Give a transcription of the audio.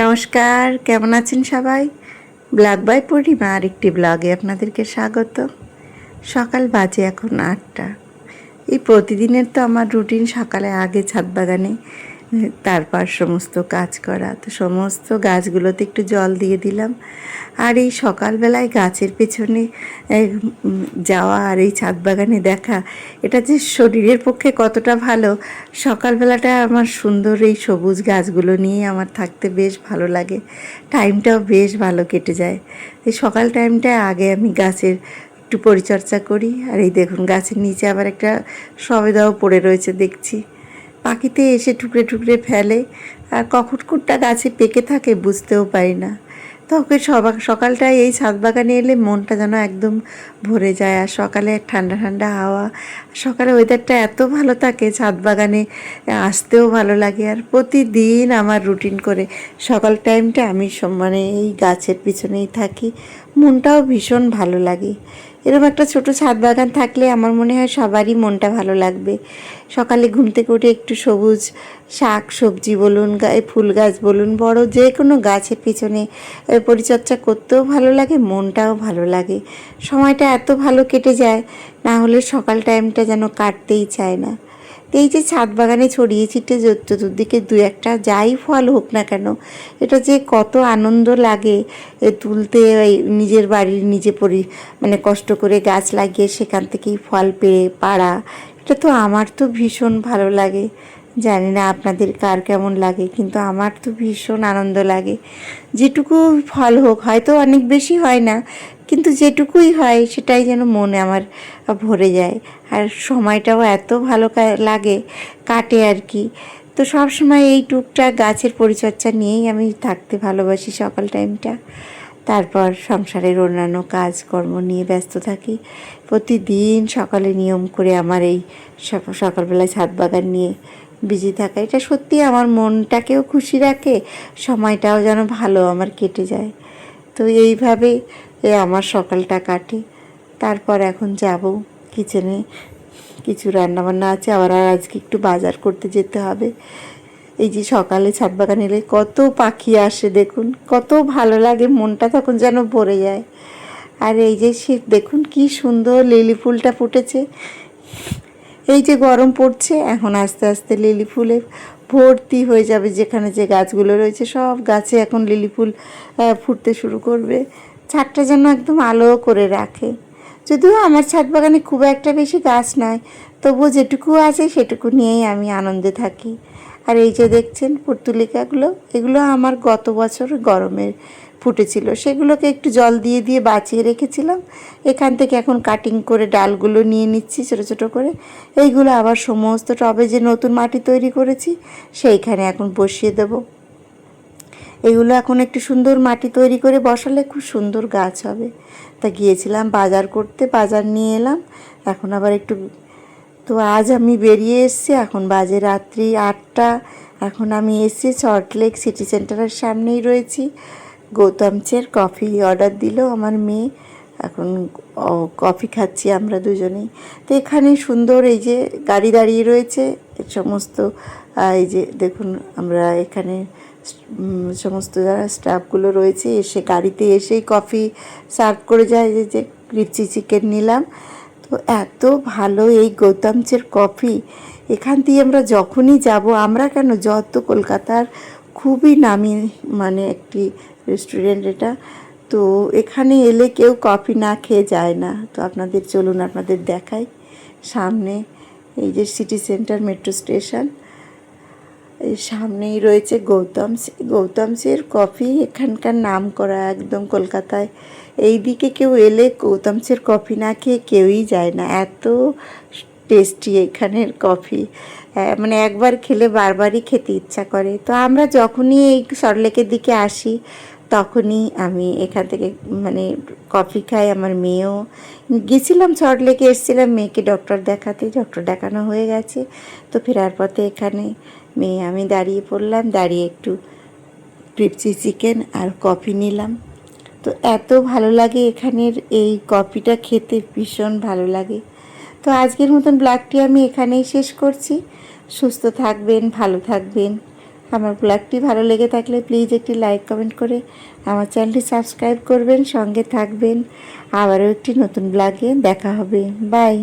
নমস্কার, কেমন আছেন সবাই? ব্লগ বাই পূর্ণিমা আরেকটি ব্লগে আপনাদেরকে স্বাগত। সকাল বাজে এখন 8টা। এই প্রতিদিনের তো আমার রুটিন সকালে আগে ছাদ বাগানে, তারপর সমস্ত কাজ করা। তো সমস্ত গাছগুলোতে একটু জল দিয়ে দিলাম। আর এই সকালবেলায় গাছের পেছনে যাওয়া আর এই ছাদ বাগানে দেখা, এটা যে শরীরের পক্ষে কতটা ভালো। সকালবেলাটা আমার সুন্দর এই সবুজ গাছগুলো নিয়ে আমার থাকতে বেশ ভালো লাগে, টাইমটাও বেশ ভালো কেটে যায়। এই সকাল টাইমটা আগে আমি গাছের একটু পরিচর্যা করি। আর এই দেখুন গাছের নিচে আবার একটা সবেদাও পড়ে রয়েছে দেখছি। পাখিতে এসে টুকরে টুকরে ফেলে, আর কখন কোনটা গাছে পেকে থাকে বুঝতেও পারি না। তবে সকালটায় এই ছাদ বাগানে এলে মনটা যেন একদম ভরে যায়। আর সকালে ঠান্ডা ঠান্ডা হাওয়া, সকালে ওয়েদারটা এত ভালো থাকে, ছাদ বাগানে আসতেও ভালো লাগে। আর প্রতিদিন আমার রুটিন করে সকাল টাইমটা আমি মানে এই গাছের পিছনেই থাকি, মনটাও ভীষণ ভালো লাগে। এরকম একটা ছোট ছাদ বাগান থাকলে আমার মনে হয় সবারই মনটা ভালো লাগবে। সকালে ঘুম থেকে উঠে একটু সবুজ শাক সবজি বলুন, ফুল গাছ বলুন, বড় যে কোনো গাছের পিছনে পরিচর্যা করতেও ভালো লাগে, মনটাও ভালো লাগে। সময়টা এত ভালো কেটে যায়, না হলে সকাল টাইমটা যেন কাটতেই চায় না। তো এই যে ছাদ বাগানে ছড়িয়ে ছিটে চতুর্দিকে দু একটা যাই ফল হোক না কেন, এটা যে কত আনন্দ লাগে তুলতে। নিজের বাড়ির নিজে মানে কষ্ট করে গাছ লাগিয়ে সেখান থেকেই ফল পেড়ে পাড়া, এটা তো আমার তো ভীষণ ভালো লাগে। জানি না আপনাদের কার কেমন লাগে, কিন্তু আমার তো ভীষণ আনন্দ লাগে। যেটুকু ফল হোক, হয়তো অনেক বেশি হয় না, কিন্তু যেটুকুই হয় সেটাই যেন মনে আমার ভরে যায়। আর সময়টাও এত ভালো লাগে কাটে আর কি। তো সব সময় এই টুকটাক গাছের পরিচর্যা নিয়েই আমি থাকতে ভালোবাসি সকাল টাইমটা। তারপর সংসারের অন্যান্য কাজকর্ম নিয়ে ব্যস্ত থাকি। প্রতিদিন সকালে নিয়ম করে আমার এই সকালবেলায় ছাদ বাগান নিয়ে বিজি থাকা, এটা সত্যি আমার মনটাকেও খুশি রাখে, সময়টাও যেন ভালো আমার কেটে যায়। তো এইভাবে আমার সকালটা কাটে। তারপর এখন যাব কিচেনে, কিছু রান্নাবান্না আছে, আবার আজকে একটু বাজার করতে যেতে হবে। এই যে সকালে ছাদ বাগান এলে কত পাখি আসে দেখুন, কত ভালো লাগে, মনটা তখন যেন ভরে যায়। আর এই যে সে দেখুন কি সুন্দর লিলি ফুলটা ফুটেছে। এই যে গরম পড়ছে, এখন আস্তে আস্তে লিলি ফুলে ভর্তি হয়ে যাবে। যেখানে যে গাছগুলো রয়েছে সব গাছে এখন লিলি ফুল ফুটতে শুরু করবে। ছাদটা যেন একদম আলো করে রাখে। যদিও আমার ছাদ বাগানে খুব একটা বেশি গাছ নয়, তবুও যেটুকু আছে সেটুকু নিয়েই আমি আনন্দে থাকি। আর এই যে দেখছেন পর্তুলিকাগুলো, এগুলো আমার গত বছর গরমের ফুটেছিল, সেগুলোকে একটু জল দিয়ে দিয়ে বাঁচিয়ে রেখেছিলাম। এখান থেকে এখন কাটিং করে ডালগুলো নিয়ে নিচ্ছি ছোটো ছোটো করে। এইগুলো আবার সমস্ত টবে যে নতুন মাটি তৈরি করেছি সেইখানে এখন বসিয়ে দেব। এগুলো এখন একটু সুন্দর মাটি তৈরি করে বসালে খুব সুন্দর গাছ হবে। তা গিয়েছিলাম বাজার করতে, বাজার নিয়ে এলাম। এখন আবার একটু, তো আজ আমি বেরিয়ে এসেছি, এখন বাজে রাত্রি 8টা। এখন আমি এসেছি সল্টলেক সিটি সেন্টারের সামনেই রয়েছি। গৌতমচের কফি অর্ডার দিল আমার মেয়ে, এখন কফি খাচ্ছি আমরা দুজনেই। তো এখানে সুন্দর এই যে গাড়ি দাঁড়িয়ে রয়েছে সমস্ত, এই যে দেখুন আমরা এখানে সমস্ত যারা স্টাফগুলো রয়েছে এসে গাড়িতে এসেই কফি সার্ভ করে যায়। যে ক্রিপচি চিকেন নিলাম। তো এত ভালো এই গৌতমচের কফি, এখান দিয়ে আমরা যখনই যাব, আমরা কেন যত কলকাতার খুবই নামি মানে একটি রেস্টুরেন্ট এটা, তো এখানে এলে কেউ কফি না খেয়ে যায় না। তো আপনাদের চলুন আপনাদের দেখাই। সামনে এই যে সিটি সেন্টার মেট্রো স্টেশন, এই সামনেই রয়েছে গৌতমসের কফি। এখানকার নাম করা একদম কলকাতায়। এই দিকে কেউ এলে গৌতমসের কফি না খেয়ে কেউই যায় না, এত টেস্টি এখানের কফি। মানে একবার খেলে বারবারই খেতে ইচ্ছা করে। তো আমরা যখনই এই সল্টলেকের দিকে আসি তখনই আমি এখান থেকে মানে কফি খাই। আমার মেয়েও, গেছিলাম সল্টলেকে, এসেছিলাম মেয়েকে ডক্টর দেখাতে, ডক্টর দেখানো হয়ে গেছে। তো ফেরার পথে এখানে মেয়ে আমি দাঁড়িয়ে পড়লাম, দাঁড়িয়ে একটু ক্রিপচি চিকেন আর কফি নিলাম। তো এত ভালো লাগে এখানের এই কফিটা খেতে, ভীষণ ভালো লাগে। তো আজকের মতন ব্লগটি আমি এখানেই শেষ করছি। সুস্থ থাকবেন, ভালো থাকবেন, আমার ব্লগটি ভালো লেগে থাকলে প্লিজ একটি লাইক কমেন্ট করে আমার চ্যানেলটি সাবস্ক্রাইব করবেন, সঙ্গে থাকবেন। আবারও একটি নতুন ব্লগে দেখা হবে। বাই।